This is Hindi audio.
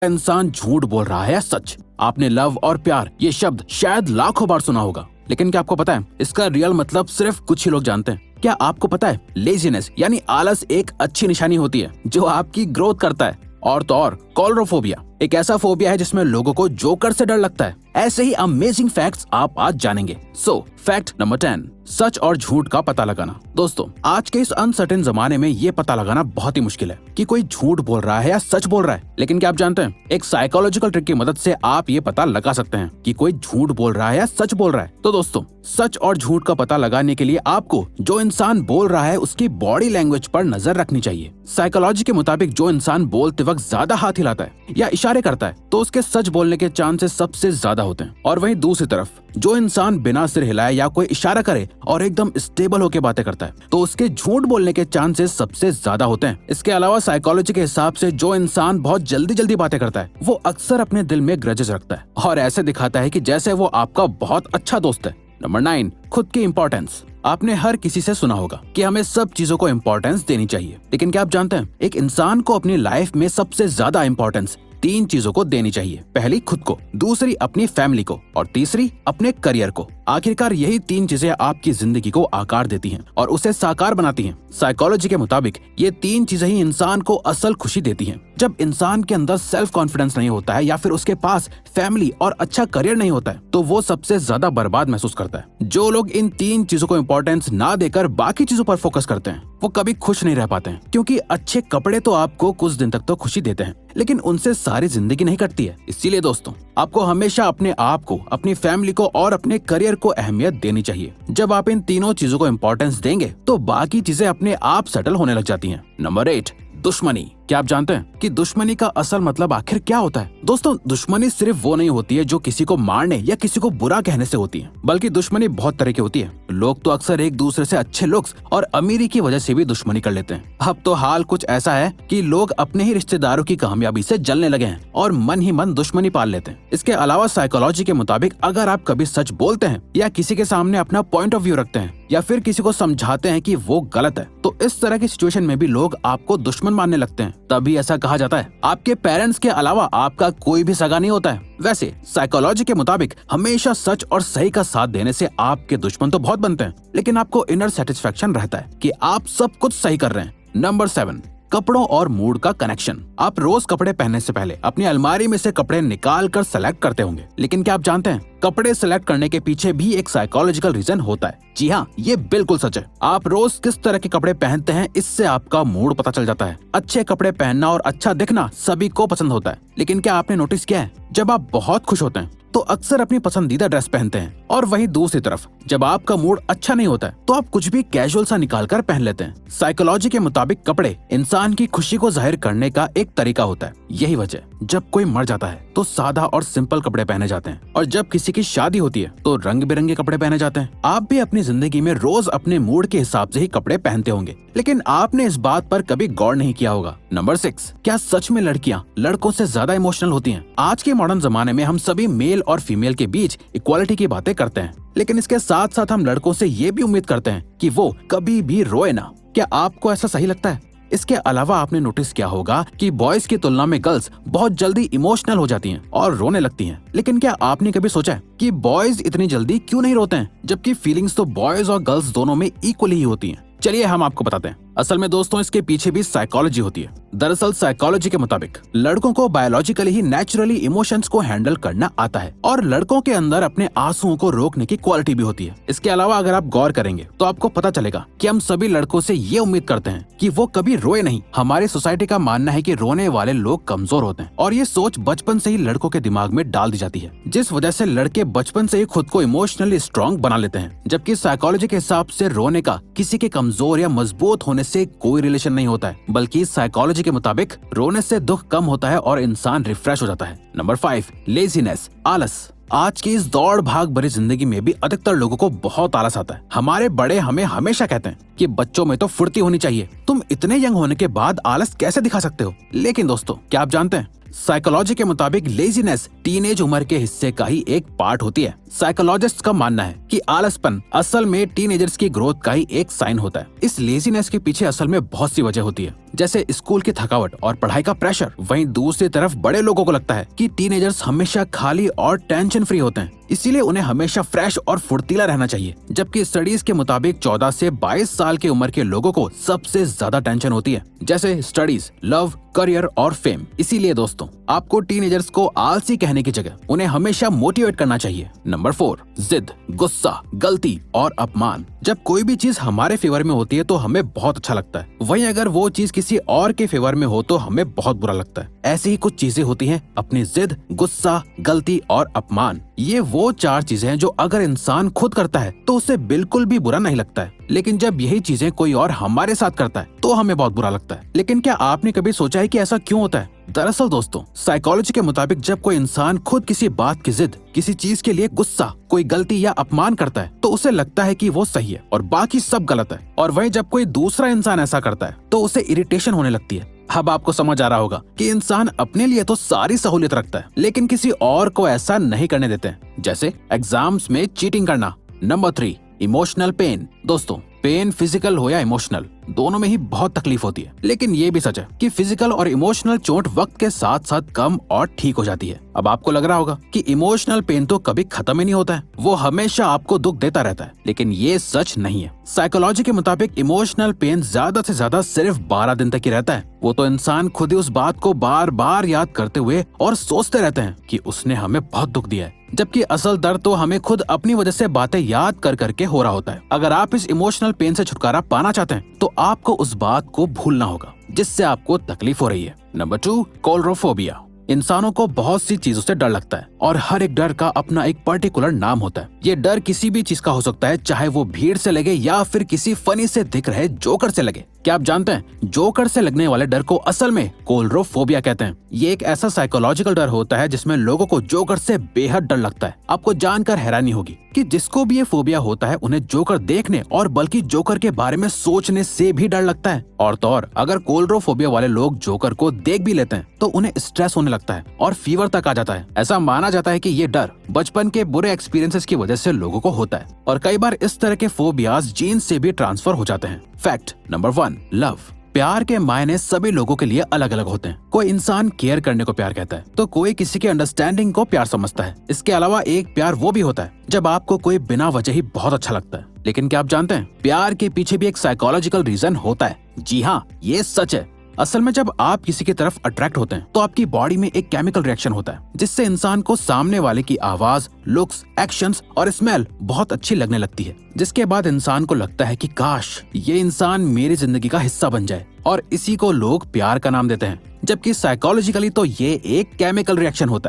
इंसान झूठ बोल रहा है या सच। आपने लव और प्यार ये शब्द शायद लाखों बार सुना होगा, लेकिन क्या आपको पता है इसका रियल मतलब सिर्फ कुछ ही लोग जानते हैं। क्या आपको पता है लेजीनेस यानी आलस एक अच्छी निशानी होती है जो आपकी ग्रोथ करता है। और तो और कॉलरोफोबिया एक ऐसा फोबिया है जिसमें लोगों को जोकर से डर लगता है। ऐसे ही अमेजिंग फैक्ट्स आप आज जानेंगे। सो फैक्ट नंबर 10, सच और झूठ का पता लगाना। दोस्तों, आज के इस अनसर्टेन जमाने में ये पता लगाना बहुत ही मुश्किल है कि कोई झूठ बोल रहा है या सच बोल रहा है। लेकिन क्या आप जानते हैं एक साइकोलॉजिकल ट्रिक की मदद से आप ये पता लगा सकते हैं कि कोई झूठ बोल रहा है या सच बोल रहा है। तो दोस्तों, सच और झूठ का पता लगाने के लिए आपको जो इंसान बोल रहा है उसकी बॉडी लैंग्वेज पर नजर रखनी चाहिए। साइकोलॉजी के मुताबिक जो इंसान बोलते वक्त ज्यादा हाथ हिलाता है या इशारे करता है तो उसके सच बोलने के चांसेस सबसे ज्यादा होते हैं। और वहीं दूसरी तरफ जो इंसान बिना सिर हिलाए या कोई इशारा करे और एकदम स्टेबल होकर बातें करता है तो उसके झूठ बोलने के चांसेस सबसे ज्यादा होते हैं। इसके अलावा साइकोलॉजी के हिसाब से जो इंसान बहुत जल्दी जल्दी बातें करता है वो अक्सर अपने दिल में ग्रजेस रखता है और ऐसे दिखाता है कि जैसे वो आपका बहुत अच्छा दोस्त है। नंबर 9, खुद की इम्पोर्टेंस। आपने हर किसी से सुना होगा कि हमें सब चीजों को इम्पोर्टेंस देनी चाहिए, लेकिन क्या आप जानते हैं एक इंसान को अपनी लाइफ में सबसे ज्यादा इम्पोर्टेंस 3 चीजों को देनी चाहिए। पहली खुद को, दूसरी अपनी फैमिली को और तीसरी अपने करियर को। आखिरकार यही 3 चीजें आपकी जिंदगी को आकार देती हैं और उसे साकार बनाती हैं। साइकोलॉजी के मुताबिक ये 3 चीजें ही इंसान को असल खुशी देती हैं। जब इंसान के अंदर सेल्फ कॉन्फिडेंस नहीं होता है या फिर उसके पास फैमिली और अच्छा करियर नहीं होता है तो वो सबसे ज्यादा बर्बाद महसूस करता है। जो लोग इन 3 चीजों को इम्पोर्टेंस ना देकर बाकी चीजों पर फोकस करते हैं वो कभी खुश नहीं रह पाते हैं, क्योंकि अच्छे कपड़े तो आपको कुछ दिन तक तो खुशी देते हैं लेकिन उनसे सारी जिंदगी नहीं कटती है। इसीलिए दोस्तों, आपको हमेशा अपने आप को, अपनी फैमिली को और अपने करियर को अहमियत देनी चाहिए। जब आप इन तीनों चीजों को इम्पोर्टेंस देंगे तो बाकी चीजें अपने आप सेटल होने लग जाती हैं। नंबर 8, दुश्मनी। क्या आप जानते हैं कि दुश्मनी का असल मतलब आखिर क्या होता है? दोस्तों, दुश्मनी सिर्फ वो नहीं होती है जो किसी को मारने या किसी को बुरा कहने से होती है, बल्कि दुश्मनी बहुत तरह की होती है। लोग तो अक्सर एक दूसरे से अच्छे लुक्स और अमीरी की वजह से भी दुश्मनी कर लेते हैं। अब तो हाल कुछ ऐसा है कि लोग अपने ही रिश्तेदारों की कामयाबी से जलने लगे हैं और मन ही मन दुश्मनी पाल लेते हैं। इसके अलावा साइकोलॉजी के मुताबिक अगर आप कभी सच बोलते हैं या किसी के सामने अपना पॉइंट ऑफ व्यू रखते हैं या फिर किसी को समझाते हैं कि वो गलत है तो इस तरह की सिचुएशन में भी लोग आपको दुश्मन मानने लगते हैं। तभी ऐसा कहा जाता है आपके पेरेंट्स के अलावा आपका कोई भी सगा नहीं होता है। वैसे साइकोलॉजी के मुताबिक हमेशा सच और सही का साथ देने से आपके दुश्मन तो बहुत बनते हैं, लेकिन आपको इनर सेटिस्फेक्शन रहता है कि आप सब कुछ सही कर रहे हैं। नंबर 7, कपड़ों और मूड का कनेक्शन। आप रोज कपड़े पहनने से पहले अपनी अलमारी में से कपड़े निकाल कर सेलेक्ट करते होंगे, लेकिन क्या आप जानते हैं कपड़े सेलेक्ट करने के पीछे भी एक साइकोलॉजिकल रीजन होता है। जी हाँ, ये बिल्कुल सच है। आप रोज किस तरह के कपड़े पहनते हैं इससे आपका मूड पता चल जाता है। अच्छे कपड़े पहनना और अच्छा दिखना सभी को पसंद होता है, लेकिन क्या आपने नोटिस किया है जब आप बहुत खुश होते हैं तो अक्सर अपनी पसंदीदा ड्रेस पहनते हैं, और वहीं दूसरी तरफ जब आपका मूड अच्छा नहीं होता है तो आप कुछ भी कैजुअल सा निकाल कर पहन लेते हैं। साइकोलॉजी के मुताबिक कपड़े इंसान की खुशी को जाहिर करने का एक तरीका होता है। यही वजह जब कोई मर जाता है तो सादा और सिंपल कपड़े पहने जाते हैं, और जब किसी की शादी होती है तो रंग बिरंगे कपड़े पहने जाते हैं। आप भी अपनी जिंदगी में रोज अपने मूड के हिसाब से ही कपड़े पहनते होंगे, लेकिन आपने इस बात पर कभी गौर नहीं किया होगा। नंबर 6, क्या सच में लड़कियां लड़कों से ज्यादा इमोशनल होती हैं? आज के मॉडर्न जमाने में हम सभी मेल और फीमेल के बीच इक्वालिटी की बातें करते हैं, लेकिन इसके साथ साथ हम लड़कों से ये भी उम्मीद करते हैं कि वो कभी भी रोए ना। क्या आपको ऐसा सही लगता है? इसके अलावा आपने नोटिस किया होगा कि बॉयज की तुलना में गर्ल्स बहुत जल्दी इमोशनल हो जाती हैं और रोने लगती हैं, लेकिन क्या आपने कभी सोचा है कि बॉयज इतनी जल्दी क्यों नहीं रोते हैं, जबकि फीलिंग्स तो बॉयज और गर्ल्स दोनों में इक्वली ही होती हैं? चलिए हम आपको बताते हैं। असल में दोस्तों, इसके पीछे भी साइकोलॉजी होती है। दरअसल साइकोलॉजी के मुताबिक लड़कों को बायोलॉजिकली ही नेचुरली इमोशंस को हैंडल करना आता है, और लड़कों के अंदर अपने आंसुओं को रोकने की क्वालिटी भी होती है। इसके अलावा अगर आप गौर करेंगे तो आपको पता चलेगा कि हम सभी लड़कों से ये उम्मीद करते हैं कि वो कभी रोए नहीं। हमारी सोसाइटी का मानना है कि रोने वाले लोग कमजोर होते हैं, और ये सोच बचपन से ही लड़कों के दिमाग में डाल दी जाती है, जिस वजह से लड़के बचपन से ही खुद को इमोशनली स्ट्रॉन्ग बना लेते हैं। जबकि साइकोलॉजी के हिसाब से रोने का किसी के कमजोर या मजबूत होने से कोई रिलेशन नहीं होता है, बल्कि साइकोलॉजी के मुताबिक रोने से दुख कम होता है और इंसान रिफ्रेश हो जाता है। नंबर 5, लेजीनेस, आलस। आज की इस दौड़ भाग भरी जिंदगी में भी अधिकतर लोगों को बहुत आलस आता है। हमारे बड़े हमें हमेशा कहते हैं कि बच्चों में तो फुर्ती होनी चाहिए, तुम इतने यंग होने के बाद आलस कैसे दिखा सकते हो? लेकिन दोस्तों, क्या आप जानते हैं साइकोलॉजी के मुताबिक लेजीनेस टीनेज उम्र के हिस्से का ही एक पार्ट होती है। साइकोलॉजिस्ट का मानना है कि आलसपन असल में टीनेजर्स की ग्रोथ का ही एक साइन होता है। इस लेजीनेस के पीछे असल में बहुत सी वजह होती है, जैसे स्कूल की थकावट और पढ़ाई का प्रेशर। वहीं दूसरी तरफ बड़े लोगों को लगता है कि टीनेजर्स हमेशा खाली और टेंशन फ्री होते हैं, इसीलिए उन्हें हमेशा फ्रेश और फुर्तीला रहना चाहिए। जबकि स्टडीज के मुताबिक 14 से 22 साल की उम्र के लोगों को सबसे ज्यादा टेंशन होती है, जैसे स्टडीज, लव, करियर और फेम। इसीलिए दोस्तों, आपको टीनेजर्स को आलसी कहने की जगह उन्हें हमेशा मोटिवेट करना चाहिए। नंबर 4, जिद, गुस्सा, गलती और अपमान। जब कोई भी चीज हमारे फेवर में होती है तो हमें बहुत अच्छा लगता है, वहीं अगर वो चीज किसी और के फेवर में हो तो हमें बहुत बुरा लगता है। ऐसी ही कुछ चीजें होती हैं अपनी जिद, गुस्सा, गलती और अपमान। ये वो 4 चीजें हैं जो अगर इंसान खुद करता है तो उसे बिल्कुल भी बुरा नहीं लगता है, लेकिन जब यही चीजें कोई और हमारे साथ करता है तो हमें बहुत बुरा लगता है। लेकिन क्या आपने कभी सोचा है कि ऐसा क्यों होता है? दरअसल दोस्तों, साइकोलॉजी के मुताबिक जब कोई इंसान खुद किसी बात की जिद, किसी चीज के लिए गुस्सा, कोई गलती या अपमान करता है तो उसे लगता है कि वो सही है और बाकी सब गलत है। और वहीं जब कोई दूसरा इंसान ऐसा करता है तो उसे इरिटेशन होने लगती है। अब आपको समझ आ रहा होगा कि इंसान अपने लिए तो सारी सहूलियत रखता है, लेकिन किसी और को ऐसा नहीं करने देते हैं, जैसे एग्जाम्स में चीटिंग करना। Number 3, emotional pain. दोस्तों, पेन फिजिकल हो या इमोशनल, दोनों में ही बहुत तकलीफ होती है, लेकिन ये भी सच है कि फिजिकल और इमोशनल चोट वक्त के साथ साथ कम और ठीक हो जाती है। अब आपको लग रहा होगा कि इमोशनल पेन तो कभी खत्म ही नहीं होता है, वो हमेशा आपको दुख देता रहता है, लेकिन ये सच नहीं है। साइकोलॉजी के मुताबिक इमोशनल पेन ज्यादा से ज्यादा सिर्फ 12 दिन तक ही रहता है। वो तो इंसान खुद ही उस बात को बार बार याद करते हुए और सोचते रहते हैं कि उसने हमें बहुत दुख दिया है, जबकि असल दर्द तो हमें खुद अपनी वजह से बातें याद कर करके हो रहा होता है। अगर आप इस इमोशनल पेन से छुटकारा पाना चाहते हैं तो आपको उस बात को भूलना होगा जिससे आपको तकलीफ हो रही है। नंबर 2, कोलरोफोबिया। इंसानों को बहुत सी चीजों से डर लगता है और हर एक डर का अपना एक पर्टिकुलर नाम होता है। ये डर किसी भी चीज का हो सकता है, चाहे वो भीड़ से लगे या फिर किसी फनी से दिख रहे जोकर से लगे। क्या आप जानते हैं, जोकर से लगने वाले डर को असल में कोलरोफोबिया कहते हैं। ये एक ऐसा साइकोलॉजिकल डर होता है जिसमें लोगों को जोकर से बेहद डर लगता है। आपको जानकर हैरानी होगी कि जिसको भी ये फोबिया होता है उन्हें जोकर देखने और बल्कि जोकर के बारे में सोचने से भी डर लगता है। और तो और अगर कोलरोफोबिया वाले लोग जोकर को देख भी लेते हैं तो उन्हें स्ट्रेस होने लगता है और फीवर तक आ जाता है। ऐसा माना जाता है कि ये डर बचपन के बुरे एक्सपीरियंसेस की वजह से लोगों को होता है और कई बार इस तरह के फोबियाज जीन से भी ट्रांसफर हो जाते हैं। Fact number 1, love. प्यार के मायने सभी लोगों के लिए अलग अलग होते हैं। कोई इंसान केयर करने को प्यार कहता है तो कोई किसी के अंडरस्टैंडिंग को प्यार समझता है। इसके अलावा एक प्यार वो भी होता है जब आपको कोई बिना वजह ही बहुत अच्छा लगता है। लेकिन क्या आप जानते हैं, प्यार के पीछे भी एक साइकोलॉजिकल रीजन होता है। जी हाँ, ये सच है। असल में जब आप किसी की तरफ अट्रैक्ट होते हैं तो आपकी बॉडी में एक केमिकल रिएक्शन होता है जिससे इंसान को सामने वाले की आवाज, लुक्स, एक्शंस और स्मेल बहुत अच्छी लगने लगती है, जिसके बाद इंसान को लगता है कि काश ये इंसान मेरी जिंदगी का हिस्सा बन जाए, और इसी को लोग प्यार का नाम देते हैं। जबकि साइकोलॉजिकली तो ये एक केमिकल रिएक्शन होता है